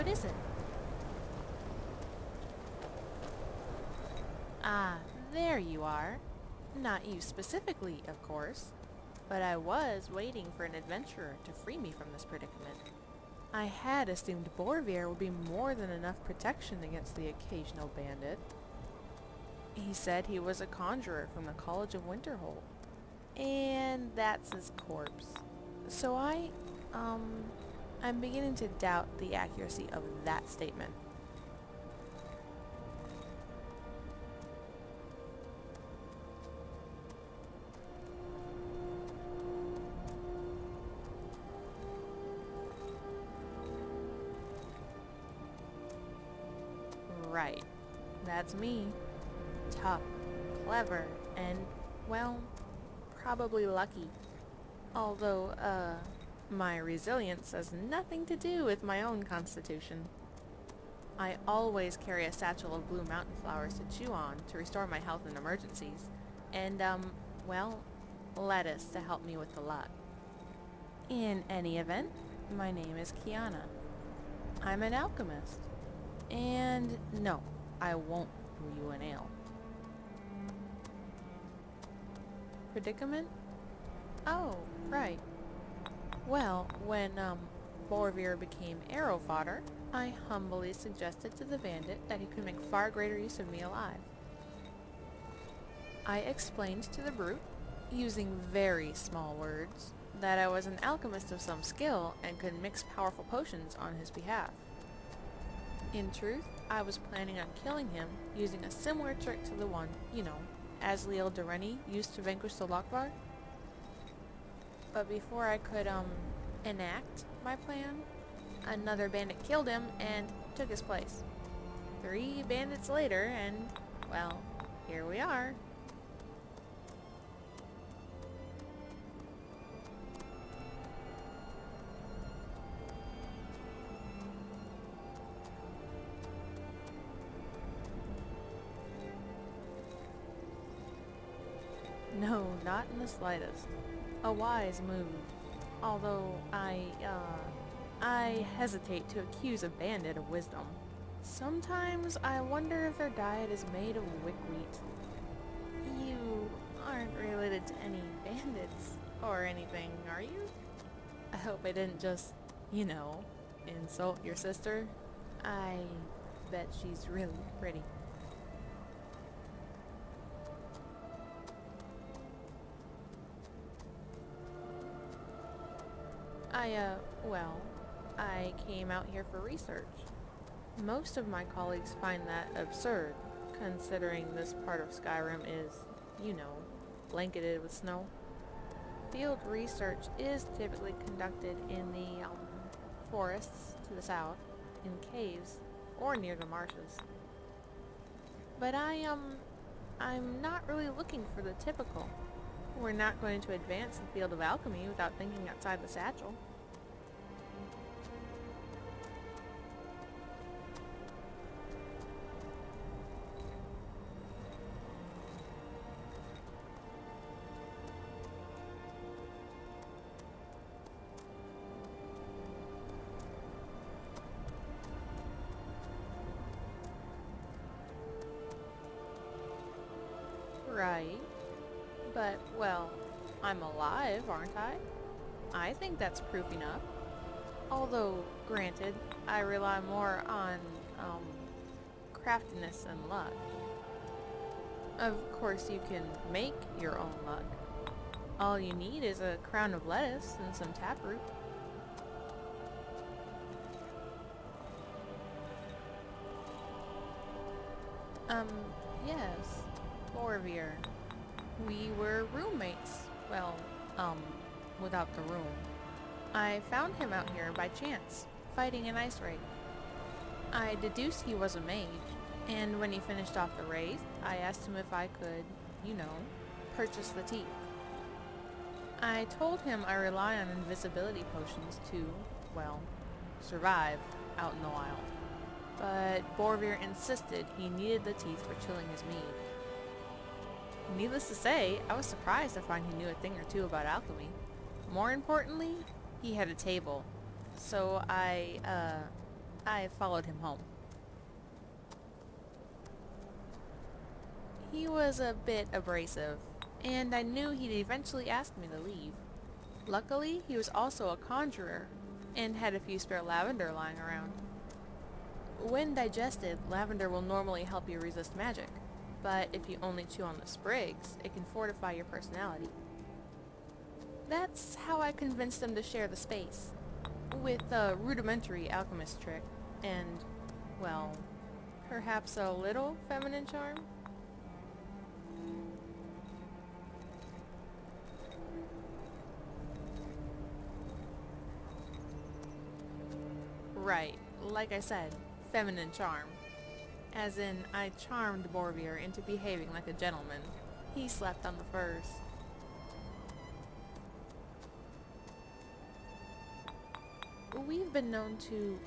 What is it? Ah, there you are. Not you specifically, of course, but I was waiting for an adventurer to free me from this predicament. I had assumed Borvir would be more than enough protection against the occasional bandit. He said he was a conjurer from the College of Winterhold, and that's his corpse. So I'm beginning to doubt the accuracy of that statement. Right, that's me. Tough, clever, and, well, probably lucky. Although, my resilience has nothing to do with my own constitution. I always carry a satchel of blue mountain flowers to chew on to restore my health in emergencies, and, well, lettuce to help me with the luck. In any event, my name is Kianna. I'm an alchemist. And no, I won't brew you an ale. Predicament? Oh, right. Well, when, Borvir became arrow fodder, I humbly suggested to the bandit that he could make far greater use of me alive. I explained to the brute, using very small words, that I was an alchemist of some skill and could mix powerful potions on his behalf. In truth, I was planning on killing him using a similar trick to the one, Asliel Dureni used to vanquish the Lokvar. But before I could, enact my plan, another bandit killed him and took his place. 3 bandits later, and, well, here we are. No, not in the slightest. A wise move. Although I hesitate to accuse a bandit of wisdom. Sometimes I wonder if their diet is made of wickweed. You aren't related to any bandits or anything, are you? I hope I didn't just, insult your sister. I bet she's really pretty. I came out here for research. Most of my colleagues find that absurd, considering this part of Skyrim is, blanketed with snow. Field research is typically conducted in the, forests to the south, in caves, or near the marshes. But I'm not really looking for the typical. We're not going to advance the field of alchemy without thinking outside the satchel. Right. But, well, I'm alive, aren't I? I think that's proof enough. Although, granted, I rely more on, craftiness and luck. Of course, you can make your own luck. All you need is a crown of lettuce and some taproot. Yes, Borvir. We were roommates. Well, without the room. I found him out here by chance, fighting an ice raid. I deduced he was a mage, and when he finished off the raid, I asked him if I could, purchase the teeth. I told him I rely on invisibility potions to, well, survive out in the wild. But Borvir insisted he needed the teeth for chilling his mead. Needless to say, I was surprised to find he knew a thing or two about alchemy. More importantly, he had a table. So I I followed him home. He was a bit abrasive, and I knew he'd eventually ask me to leave. Luckily, he was also a conjurer, and had a few spare lavender lying around. When digested, lavender will normally help you resist magic, but if you only chew on the sprigs, it can fortify your personality. That's how I convinced him to share the space, with a rudimentary alchemist trick, and, well, perhaps a little feminine charm? Right, like I said, feminine charm. As in, I charmed Borvir into behaving like a gentleman. He slept on the furs. We've been known to,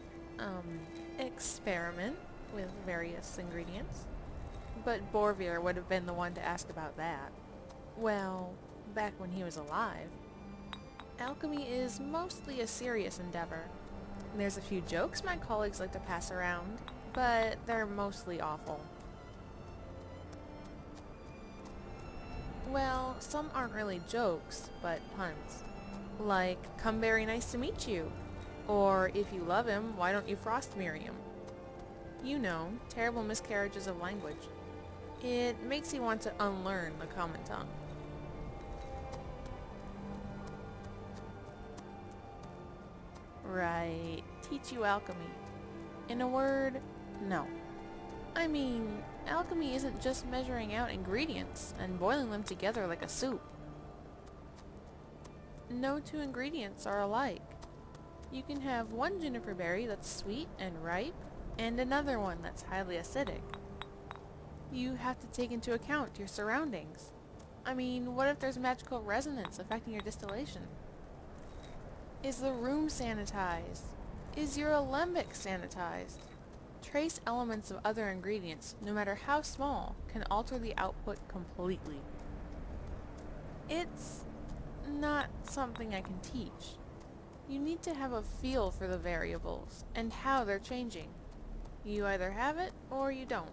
experiment with various ingredients. But Borvir would have been the one to ask about that. Well, back when he was alive. Alchemy is mostly a serious endeavor. There's a few jokes my colleagues like to pass around, but they're mostly awful. Well, some aren't really jokes, but puns. Like, come very nice to meet you. Or, if you love him, why don't you frost marry him? You know, terrible miscarriages of language. It makes you want to unlearn the common tongue. Right, teach you alchemy. In a word, no. I mean, alchemy isn't just measuring out ingredients and boiling them together like a soup. No two ingredients are alike. You can have one juniper berry that's sweet and ripe, and another one that's highly acidic. You have to take into account your surroundings. I mean, what if there's magical resonance affecting your distillation? Is the room sanitized? Is your alembic sanitized? Trace elements of other ingredients, no matter how small, can alter the output completely. It's not something I can teach. You need to have a feel for the variables and how they're changing. You either have it or you don't.